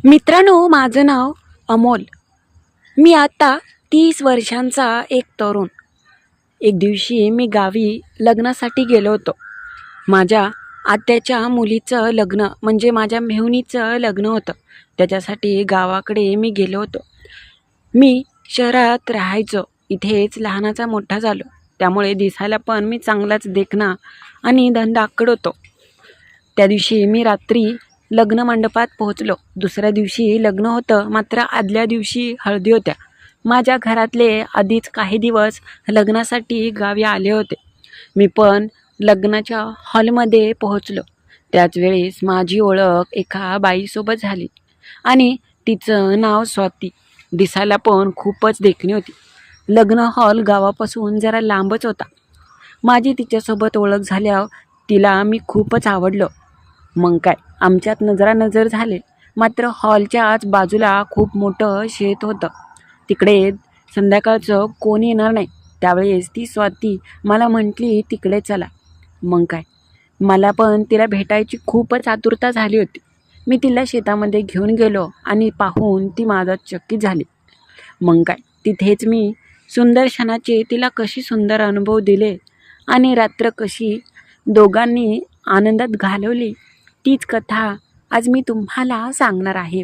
मित्रांनो, माझं नाव अमोल. मी आता 30 वर्षांचा एक तरुण. एक दिवशी मी गावी लग्नासाठी गेलो होतो. माझ्या आत्याच्या मुलीचं लग्न म्हणजे माझ्या मेहुणीचं लग्न होतं. त्याच्यासाठी गावाकडे मी गेलो होतो. मी शहरात राहायचो. इथेच लहानाचा मोठा झालो. त्यामुळे दिसायला पण मी चांगलाच देखणा आणि धंदाकड होतो. त्या दिवशी मी रात्री लग्न मंडपात पोहोचलो. दुसऱ्या दिवशी लग्न होतं, मात्र आदल्या दिवशी हळदी होत्या. माझ्या घरातले आधीच काही दिवस लग्नासाठी गावी आले होते. मी पण लग्नाच्या हॉलमध्ये पोहोचलो. त्याच वेळेस माझी ओळख एका बाईसोबत झाली आणि तिचं नाव स्वाती. दिसायला पण खूपच देखणी होती. लग्न हॉल गावापासून जरा लांबच होता. माझी तिच्यासोबत ओळख झाल्यावर तिला मी खूपच आवडलो. मग काय, आमच्यात नजरानजर झाले. मात्र हॉलच्याच बाजूला खूप मोठं शेत होतं. तिकडे संध्याकाळचं कोण येणार नाही. त्यावेळेस ती स्वाती मला म्हटली, तिकडे चला. मग काय, मला पण तिला भेटायची खूपच आतुरता झाली होती. मी तिला शेतामध्ये घेऊन गेलो आणि पाहून ती माझा चकित झाली. मग काय, तिथेच मी सुंदर क्षणाचे तिला कशी सुंदर अनुभव दिले आणि रात्र कशी दोघांनी आनंदात घालवली, तीच कथा आज मी तुम्हाला सांगणार आहे.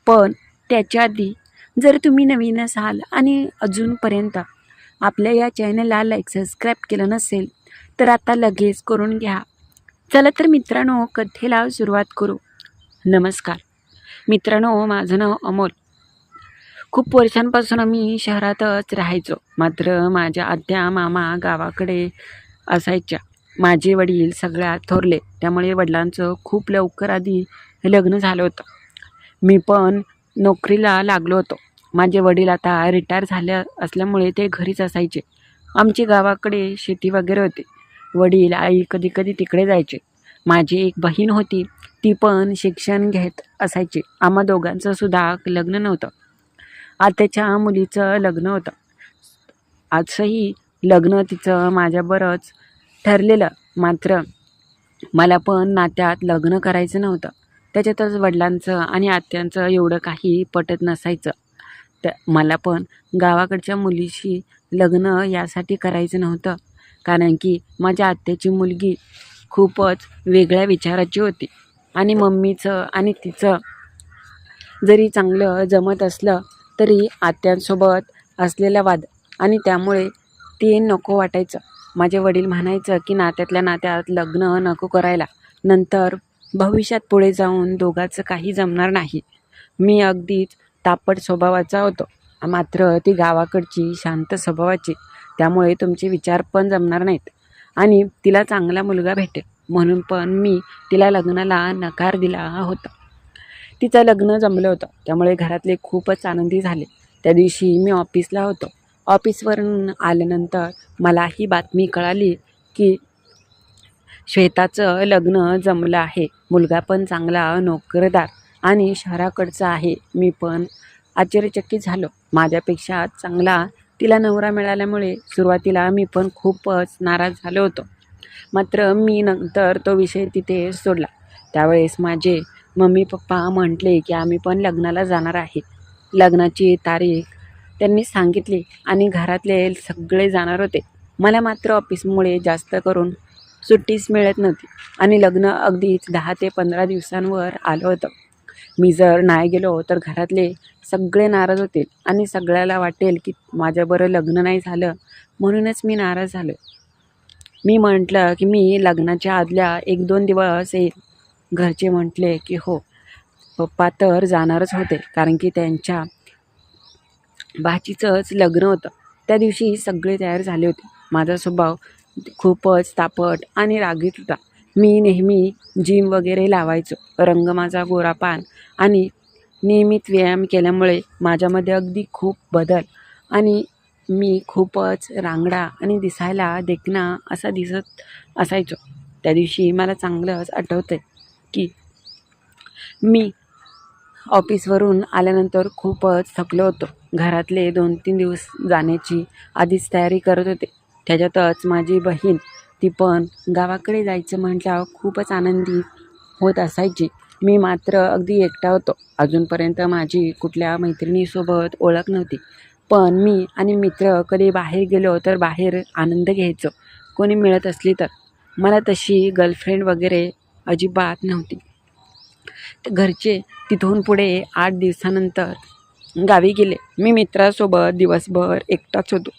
पण त्याच्या आधी जर तुम्ही नवीन असाल आणि अजूनपर्यंत आपल्या या चॅनलला लाईक सबस्क्राईब केलं नसेल तर आता लगेच करून घ्या. चला तर मित्रांनो, कथेला सुरुवात करू. नमस्कार मित्रांनो, माझं नाव अमोल. खूप वर्षांपासून मी शहरातच राहायचो. मात्र माझ्या आत्या मामा गावाकडे असायच्या. माझे वडील सगळ्यात थोरले, त्यामुळे वडिलांचं खूप लवकर आधी लग्न झालं होतं. मी पण नोकरीला लागलो होतो. माझे वडील आता रिटायर झाले असल्यामुळे ते घरीच असायचे. आमची गावाकडे शेती वगैरे होती. वडील आई कधी कधी तिकडे जायचे. माझी एक बहीण होती, ती पण शिक्षण घेत असायची. आम्हा दोघांचं सुद्धा लग्न नव्हतं. आत्याच्या मुलीचं लग्न होतं. आजही लग्न तिचं माझ्याबरोबरच ठरलेलं. मात्र मला पण नात्यात लग्न करायचं नव्हतं. त्याच्यातच वडिलांचं आणि आत्यांचं एवढं काही पटत नसायचं. तर मला पण गावाकडच्या मुलीशी लग्न यासाठी करायचं नव्हतं, कारण की माझ्या आत्याची मुलगी खूपच वेगळ्या विचाराची होती आणि मम्मीचं आणि तिचं जरी चांगलं जमत असलं तरी आत्यांसोबत असलेला वाद आणि त्यामुळे ते नको वाटायचं. माझे वडील म्हणायचं की नात्यातल्या नात्यात लग्न नको करायला, नंतर भविष्यात पुढे जाऊन दोघांचं काही जमणार नाही. मी अगदीच तापट स्वभावाचा होतो, मात्र ती गावाकडची शांत स्वभावाची. त्यामुळे तुमचे विचार पण जमणार नाहीत आणि तिला चांगला मुलगा भेटेल म्हणून पण मी तिला लग्नाला नकार दिला होता. तिचं लग्न जमलं होतं, त्यामुळे घरातले खूपच आनंदी झाले. त्या दिवशी मी ऑफिसला होतो. ऑफिसवरून आल्यानंतर मला ही बातमी कळाली की श्वेताचं लग्न जमलं आहे. मुलगा पण चांगला नोकरदार आणि शहराकडचा आहे. मी पण आश्चर्यचकित झालो. माझ्यापेक्षा चांगला तिला नवरा मिळाल्यामुळे सुरुवातीला मी पण खूपच नाराज झालो होतो. मात्र मी नंतर तो विषय तिथे सोडला. त्यावेळेस माझे मम्मी पप्पा म्हटले की आम्ही पण लग्नाला जाणार आहे. लग्नाची तारीख त्यांनी सांगितली आणि घरातले सगळे जाणार होते. मला मात्र ऑफिसमुळे जास्त करून सुट्टीच मिळत नव्हती आणि लग्न अगदीच 10 ते 15 दिवसांवर आलं होतं. मी जर नाही गेलो तर घरातले सगळे नाराज होतील आणि सगळ्याला वाटेल की माझ्याबरोबर लग्न नाही झालं म्हणूनच मी नाराज झालो. मी म्हटलं की मी लग्नाच्या आदल्या 1-2 दिवस येईल. घरचे म्हटले की हो. पप्पा तर जाणारच होते, कारण की त्यांच्या भाचीचंच लग्न होतं. त्या दिवशी सगळे तयार झाले होते. माझा स्वभाव खूपच तापट आणि रागीट होता. मी नेहमी जिम वगैरे लावायचो. रंग माझा गोरापान आणि नियमित व्यायाम केल्यामुळे माझ्यामध्ये अगदी खूप बदल आणि मी खूपच रांगडा आणि दिसायला देखणा असा दिसत असायचो. त्या दिवशी मला चांगलंच आठवतं की मी ऑफिसवरून आल्यानंतर खूपच थकलो होतो. घरातले 2-3 दिवस जाण्याची आधीच तयारी करत होते. त्याच्यातच माझी बहीण ती पण गावाकडे जायचं म्हटल्यावर खूपच आनंदी होत असायची. मी मात्र अगदी एकटा होतो. अजूनपर्यंत माझी कुठल्या मैत्रिणीसोबत ओळख नव्हती. पण मी आणि मित्र कधी बाहेर गेलो तर बाहेर आनंद घ्यायचो, कोणी मिळत असली तर. मला तशी गर्लफ्रेंड वगैरे अजिबात नव्हती. घरचे तिथून पुढे 8 दिवसानंतर गावी गेले. मी मित्रासोबत दिवसभर एकटाच होतो.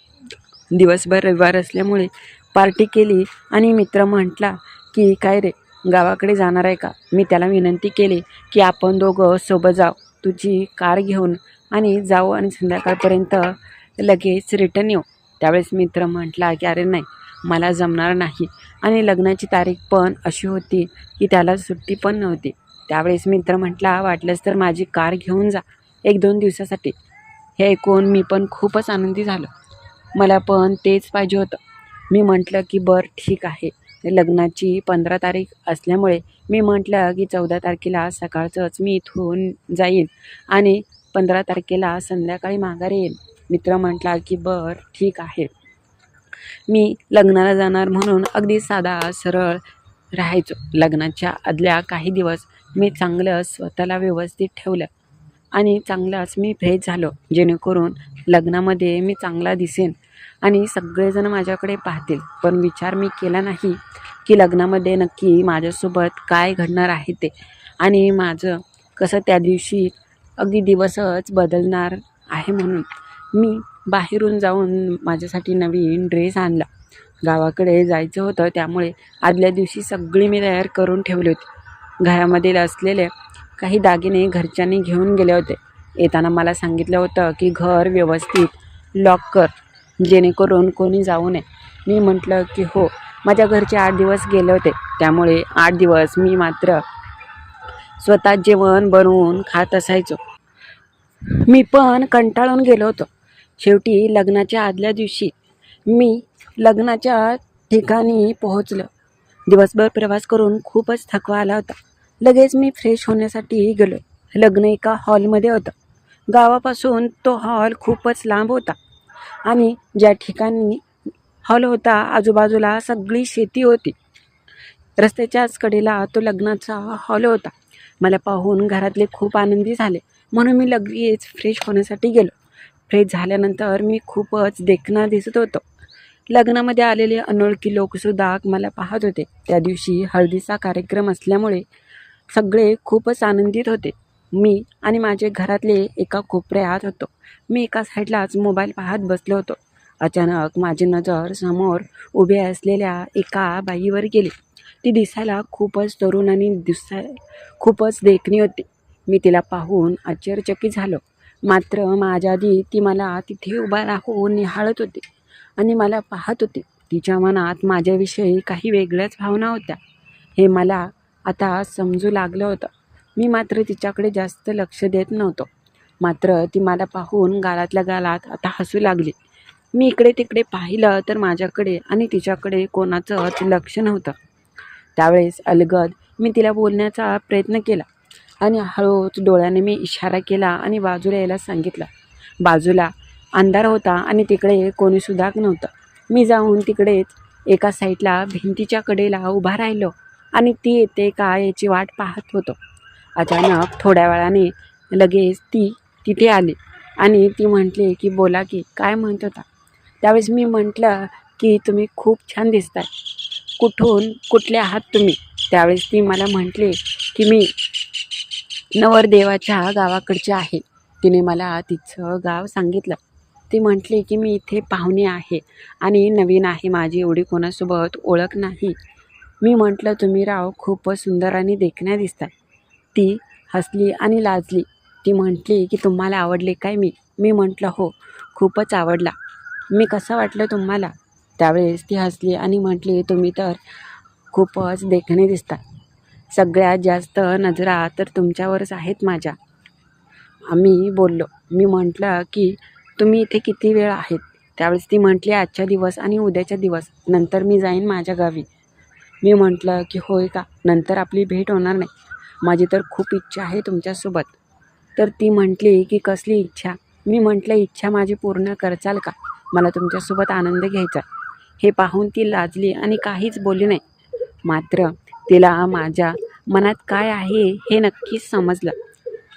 दिवसभर रविवार असल्यामुळे पार्टी केली आणि मित्र म्हटला की काय रे, गावाकडे जाणार आहे का? मी त्याला विनंती केली की आपण दोघं सोबत जाऊ, तुझी कार घेऊन आणि जाऊ आणि संध्याकाळपर्यंत लगेच रिटर्न येऊ. त्यावेळेस मित्र म्हटला की अरे नाही, मला जमणार नाही. आणि लग्नाची तारीख पण अशी होती की त्याला सुट्टी पण नव्हती. त्यावेळेस मित्र म्हटला वाटलंच तर माझी कार घेऊन जा 1-2 दिवसासाठी. हे ऐकून मी पण खूपच आनंदी झालो. मला पण तेच पाहिजे होतं. मी म्हटलं की बरं ठीक आहे. लग्नाची 15 तारीख असल्यामुळे मी म्हटलं की 14 तारखेला सकाळचंच मी इथून जाईन आणि 15 तारखेला संध्याकाळी माघारी येईन. मित्र म्हटला की बरं ठीक आहे. मी लग्नाला जाणार म्हणून अगदी साधा सरळ राहायचो. लग्नाच्या आदल्या काही दिवस मी चांगलं स्वतःला व्यवस्थित ठेवलं आणि चांगलाच मी फ्रेश झालो, जेणेकरून लग्नामध्ये मी चांगला दिसेन आणि सगळेजण माझ्याकडे पाहतील. पण विचार मी केला नाही की लग्नामध्ये नक्की माझ्यासोबत काय घडणार आहे ते, आणि माझं कसं त्या दिवशी अगदी दिवसच बदलणार आहे. म्हणून मी बाहेरून जाऊन माझ्यासाठी नवीन ड्रेस आणला. गावाकडे जायचं होतं, त्यामुळे आदल्या दिवशी सगळी मी तयार करून ठेवली होती. घरामध्ये असलेले काही दागिने घरच्यांनी घेऊन गेले होते. येताना मला सांगितलं होतं की घर व्यवस्थित लॉक कर, जेणेकरून कोणी जाऊ नये. मी म्हटलं की हो. माझ्या घरचे 8 दिवस गेले होते, त्यामुळे 8 दिवस मी मात्र स्वतः जेवण बनवून खात असायचो. मी पण कंटाळून गेलो होतो. शेवटी लग्नाच्या आदल्या दिवशी मी लग्नाच्या ठिकाणी पोहोचलो. दिवसभर प्रवास करून खूपच थकवा आला होता. लगेच मी फ्रेश होण्यासाठी गेलो. लग्न एका हॉलमध्ये होतं. गावापासून तो हॉल खूपच लांब होता आणि ज्या ठिकाणी हॉल होता आजूबाजूला सगळी शेती होती. रस्त्याच्याच कडेला तो लग्नाचा हॉल होता. मला पाहून घरातले खूप आनंदी झाले, म्हणून मी लगेच फ्रेश होण्यासाठी गेलो. फ्रेश झाल्यानंतर मी खूपच देखणा दिसत होतो. लग्नामध्ये आलेले अनोळखी लोकसुद्धा मला पाहत होते. त्या दिवशी हळदीचा कार्यक्रम असल्यामुळे सगळे खूपच आनंदित होते. मी आणि माझे घरातले एका कोपऱ्यात होतो. मी एका साईडलाच मोबाईल पाहत बसलो होतो. अचानक माझी नजर समोर उभ्या असलेल्या एका बाईवर गेली. ती दिसायला खूपच तरुण आणि खूपच देखणी होती. मी तिला पाहून आश्चर्यचकित झालो. मात्र माझ्या आधी ती मला तिथे उभा राहून निहाळत होती आणि मला पाहत होती. तिच्या मनात माझ्याविषयी काही वेगळ्याच भावना होत्या, हे मला आता समजू लागलं होतं. मी मात्र तिच्याकडे जास्त लक्ष देत नव्हतो. मात्र ती मला पाहून गालातल्या गालात आता हसू लागली. मी इकडे तिकडे पाहिलं तर माझ्याकडे आणि तिच्याकडे कोणाचंच लक्ष नव्हतं. त्यावेळेस अलगद मी तिला बोलण्याचा प्रयत्न केला आणि हळूच डोळ्याने मी इशारा केला आणि बाजूला यायला सांगितलं. बाजूला अंधार होता आणि तिकडे कोणीसुद्धा नव्हतं. मी जाऊन तिकडेच एका साईडला भिंतीच्या कडेला उभा राहिलो आणि ती येते का याची वाट पाहत होतो. अचानक थोड्या वेळाने लगेच ती तिथे आली आणि ती म्हटली की बोला की काय म्हणत होता. त्यावेळेस मी म्हटलं की तुम्ही खूप छान दिसताय, कुठले आहात तुम्ही. त्यावेळेस ती मला म्हटली की मी नवरदेवाच्या गावाकडचे आहे. तिने मला तिचं गाव सांगितलं. ती म्हटली की मी इथे पाहुणे आहे आणि नवीन आहे, माझी एवढी कोणासोबत ओळख नाही. मी म्हटलं तुम्ही राव खूपच सुंदर आणि देखण्या दिसताय. ती हसली आणि लाजली. ती म्हटली की तुम्हाला आवडले काय मी. मी म्हटलं हो, खूपच आवडला. मी कसं वाटलं तुम्हाला. त्यावेळेस ती हसली आणि म्हटली तुम्ही तर खूपच देखणे दिसता. सगळ्यात जास्त नजरा तर तुमच्यावरच आहेत माझ्या. आम्ही बोललो. मी म्हटलं की तुम्ही इथे किती वेळ आहेत. त्यावेळेस ती म्हटली आजच्या दिवस आणि उद्याच्या दिवस, नंतर मी जाईन माझ्या गावी. मी म्हटलं की होय का, नंतर आपली भेट होणार नाही. माझी तर खूप इच्छा आहे तुमच्यासोबत. तर ती म्हटली की कसली इच्छा. मी म्हटलं इच्छा माझी पूर्ण करचाल का, मला तुमच्यासोबत आनंद घ्यायचा. हे पाहून ती लाजली आणि काहीच बोलली नाही. मात्र तिला माझ्या मनात काय आहे हे नक्कीच समजलं.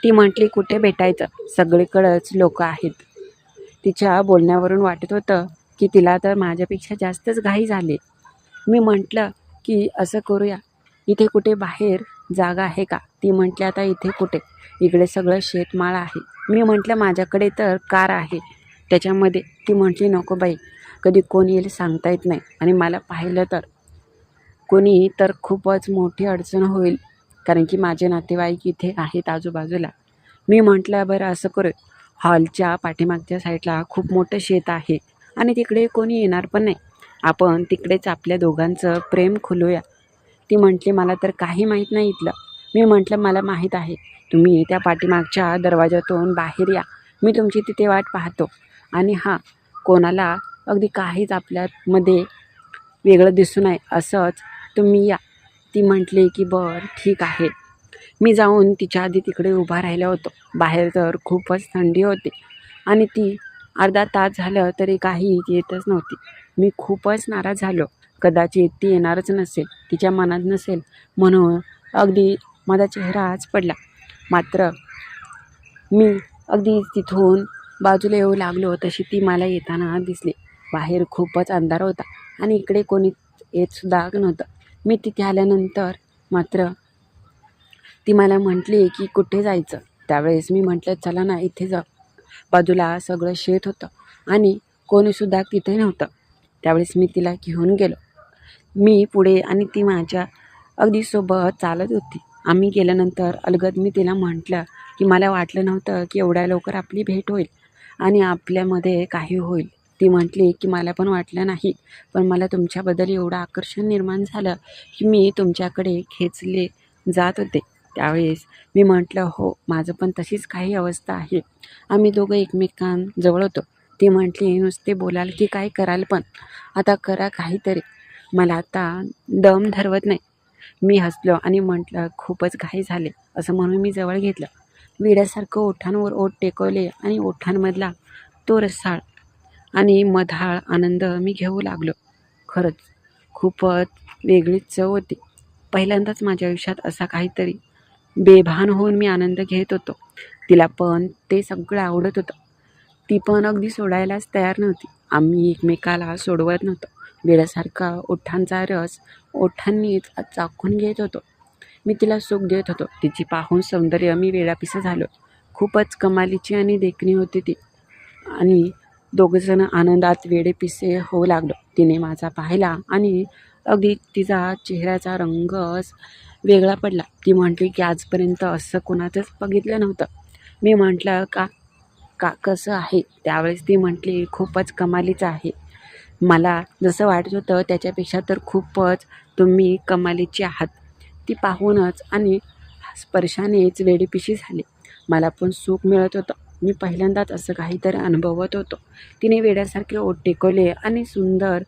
ती म्हटली, कुठे भेटायचं, सगळीकडंच लोक आहेत. तिच्या बोलण्यावरून वाटत होतं की तिला तर माझ्यापेक्षा जास्तच घाई झाली. मी म्हटलं की असं करूया, इथे कुठे बाहेर जागा आहे का? ती म्हटली, आता इथे कुठे, इकडे सगळं शेतमाळ आहे. मी म्हटलं, माझ्याकडे तर कार आहे त्याच्यामध्ये. ती म्हटली, नको बाई, कधी कोण येईल सांगता येत नाही, आणि मला पाहिलं तर कोणी तर खूपच मोठी अडचण होईल, कारण की माझे नातेवाईक इथे आहेत आजूबाजूला. मी म्हटलं, बरं असं करू, हॉलच्या पाठीमागच्या साईडला खूप मोठं शेत आहे आणि तिकडे कोणी येणार पण नाही. आपण तिकडेच आपल्या दोघांचं प्रेम खुलूया. ती म्हटली, मला तर काही माहीत नाही इथलं. मी म्हटलं, मला माहीत आहे, तुम्ही त्या पाठीमागच्या दरवाजातून बाहेर या, मी तुमची तिथे वाट पाहतो. आणि हां, कोणाला अगदी काहीच आपल्यामध्ये वेगळं दिसू नये असंच तुम्ही या. ती म्हटली की बरं ठीक आहे. मी जाऊन तिच्या आधी तिकडे उभा राहिलो होतो. बाहेर तर खूपच थंडी होती आणि ती अर्धा तास झालं तरी काही येतच नव्हती. मी खूपच नाराज झालो. कदाचित ती येणारच नसेल, तिच्या मनात नसेल, म्हणून अगदी माझा चेहराच पडला. मात्र मी अगदी तिथून बाजूला येऊ लागलो तशी ती मला येताना दिसली. बाहेर खूपच अंधार होता आणि इकडे कोणी येतसुद्धा नव्हतं. मी तिथे आल्यानंतर मात्र ती मला म्हटली की कुठे जायचं. त्यावेळेस मी म्हटलं, चला ना इथे जाऊ. बाजूला सगळं शेत होतं आणि कोणीसुद्धा तिथे नव्हतं. त्यावेळेस मी तिला घेऊन गेलो. मी पुढे आणि ती माझ्या अगदी सोबत चालत होती. आम्ही गेल्यानंतर अलगद मी तिला म्हटलं की मला वाटलं नव्हतं की एवढ्या लवकर आपली भेट होईल आणि आपल्यामध्ये काही होईल. ती म्हटली की मला पण वाटलं नाही, पण मला तुमच्याबद्दल एवढं आकर्षण निर्माण झालं की मी तुमच्याकडे खेचले जात होते. त्यावेळेस मी म्हटलं, हो, माझं पण तशीच काही अवस्था आहे. आम्ही दोघं एकमेकांजवळ होतो. ती म्हटली, नुसते बोलाल की काय कराल पण, आता करा काहीतरी, मला आता दम धरवत नाही. मी हसलो आणि म्हटलं, खूपच घाई झाले, असं म्हणून मी जवळ घेतलं. वेड्यासारखं ओठांवर ओठ टेकवले आणि ओठांमधला तो रसाळ आणि मधाळ आनंद मी घेऊ लागलो. खरंच खूपच वेगळीच चव होती. पहिल्यांदाच माझ्या आयुष्यात असा काहीतरी बेभान होऊन मी आनंद घेत होतो. तिला पण ते सगळं आवडत होतं. ती पण अगदी सोडायलाच तयार नव्हती. आम्ही एकमेकाला सोडवत नव्हतो. वेड्यासारखा ओठांचा रस ओठांनीच चाखून घेत होतो. मी तिला सुख देत होतो. तिची पाहून सौंदर्य मी वेडापिसा झालो. खूपच कमालीची आणि देखणी होती ती, आणि दोघंजण आनंदात वेडेपिसे होऊ लागलो. तिने माझा पाहिला आणि अगदी तिचा चेहऱ्याचा रंगच वेगळा पडला. ती म्हटली की आजपर्यंत असं कोणाचंच बघितलं नव्हतं. मी म्हटलं, का का कसं आहे? त्यावेळेस ती म्हटली, खूपच कमालीचं आहे. मला जसं वाटत होतं त्याच्यापेक्षा तर खूपच तुम्ही कमालीची आहात. ती पाहूनच आणि स्पर्शानेच वेडीपिशी झाली. मला पण सुख मिळत होतं. मी पहिल्यांदाच असं काहीतरी अनुभवत होतो. तिने वेड्यासारखे ओठ टेकवले आणि सुंदर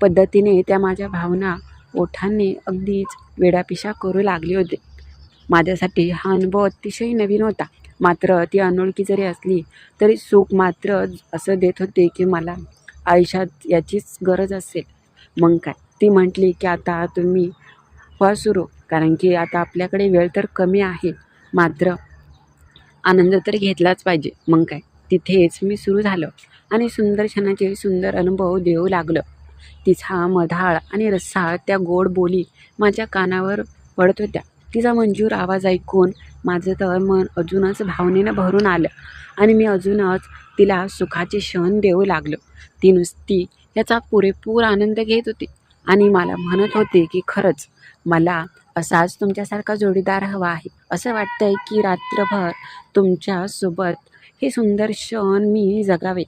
पद्धतीने त्या माझ्या भावना ओठांनी अगदीच वेडापिशा करू लागली होते. माझ्यासाठी हा अनुभव अतिशय नवीन होता. मात्र ती अनोळखी जरी असली तरी सुख मात्र असं देत होते की मला आयुष्यात याचीच गरज असेल. मग काय, ती म्हटली की आता तुम्ही व्हा सुरू, कारण की आता आपल्याकडे वेळ तर कमी आहे, मात्र आनंद तर घेतलाच पाहिजे. मग काय, तिथेच मी सुरू झालो आणि सुंदर क्षणाचे सुंदर अनुभव देऊ लागलं. तिचा मधाळ आणि रसाळ त्या गोड बोली माझ्या कानावर पडत होत्या. तिचा मंजूर आवाज ऐकून माझं तर मन अजूनच भावनेनं भरून आलं आणि मी अजूनच तिला सुखाचे क्षण देऊ लागलो. ती नुसती याचा पुरेपूर आनंद घेत होती आणि मला म्हणत होते की खरंच मला असाच तुमच्यासारखा जोडीदार हवा आहे. असं वाटतंय की रात्रभर तुमच्यासोबत हे सुंदर क्षण मी जगावे.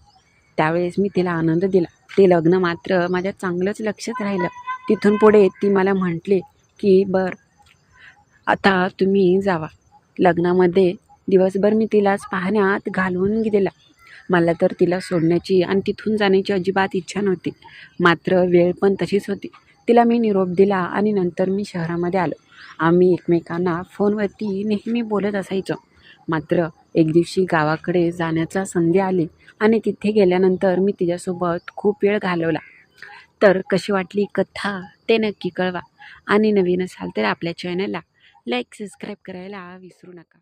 त्यावेळेस मी तिला आनंद दिला. ते लग्न मात्र माझ्या चांगलंच लक्षात राहिलं. तिथून पुढे ती मला म्हटली की आता तुम्ही जावा. लग्नामध्ये दिवसभर मी तिलाच पाहण्यात घालवून दिला. मला तर तिला सोडण्याची आणि तिथून जाण्याची अजिबात इच्छा नव्हती. मात्र वेळ पण तशीच होती. तिला मी निरोप दिला आणि नंतर मी शहरामध्ये आलो. आम्ही एकमेकांना फोनवरती नेहमी बोलत असायचो. मात्र एक दिवशी गावाकडे जाण्याचा संधी आली आणि तिथे गेल्यानंतर मी तिच्यासोबत खूप वेळ घालवला. तर कशी वाटली कथा ते नक्की कळवा आणि नवीन असाल तर आपल्या चॅनलला लाईक सबस्क्राईब करायला विसरू नका.